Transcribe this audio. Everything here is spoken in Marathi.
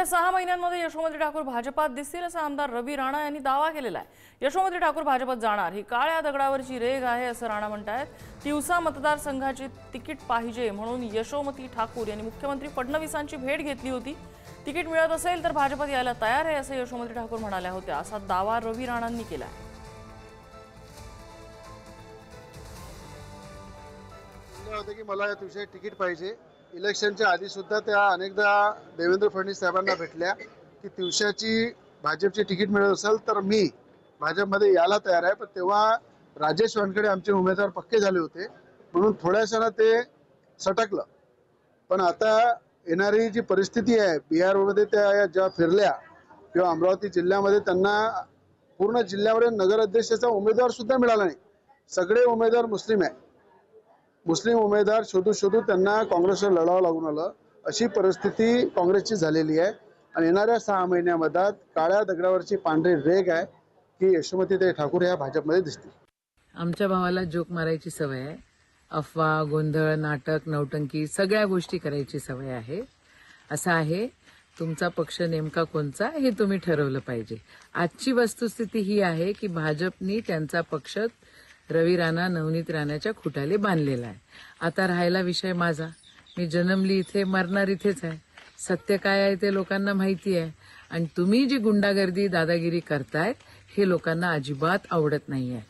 6 महिन्यांमध्ये यशोमती ठाकूर भाजपात दिसतील असा आमदार रवी राणा यांनी दावा केलेला आहे। यशोमती ठाकूर भाजपात जाणार ही काळ्या दगडावरची रेघ आहे असं राणा म्हणतात। तिवसा मतदारसंघाची तिकीट पाहिजे म्हणून यशोमती ठाकूर यांनी मुख्यमंत्री फडणवीसांची भेट घेतली होती। तिकीट मिळत असेल तर भाजपात यायला तयार आहे असं यशोमती ठाकूर म्हणाल्या होत्या असा दावा रवी राणांनी केला आहे। की मला या दिवशी तिकीट पाहिजे। इलेक्शनच्या आधी सुद्धा त्या अनेकदा देवेंद्र फडणवीस साहेबांना भेटल्या की तिवसाची भाजपची तिकीट मिळत असेल तर मी भाजपमध्ये यायला तयार आहे। पण तेव्हा राजेश वानखेडे आमचे उमेदवार पक्के झाले होते म्हणून थोड्याशा ते सटकलं। पण आता येणारी जी परिस्थिती आहे बिहारमध्ये त्या ज्या फिरल्या किंवा अमरावती जिल्ह्यामध्ये त्यांना पूर्ण जिल्ह्यावर नगर अध्यक्षाचा उमेदवार सुद्धा मिळाला नाही। सगळे उमेदवार मुस्लिम आहे। मुस्लिम उमेदवार शोधू त्यांना काँग्रेसवर लढावं लागून आलं। अशी परिस्थिती काँग्रेसची झालेली आहे आणि येणाऱ्या 6 महिन्यामध्ये काळ्या दगडावरची पांढरी रेघ आहे की यशोमती ठाकूर या भाजपमध्ये दिसतील। आमच्या भावाला जोक मारायची सवय आहे। अफवा, गोंधळ, नाटक, नौटंकी सगळ्या गोष्टी करायची सवय आहे। असं आहे, तुमचा पक्ष नेमका कोणता हे तुम्ही ठरवलं पाहिजे। आजची वस्तुस्थिती ही आहे की भाजपनी त्यांचा पक्ष रवी राणा, नवनीत राणाच्या खुटाले बांधलेला आहे। आता राहिला विषय माझा, मी जन्मली इथे, मरणार इथेच आहे। सत्य काय आहे ते लोकांना माहिती आहे आणि तुम्ही जी गुंडागर्दी, दादागिरी करतायत हे लोकांना अजिबात आवडत नाहीये।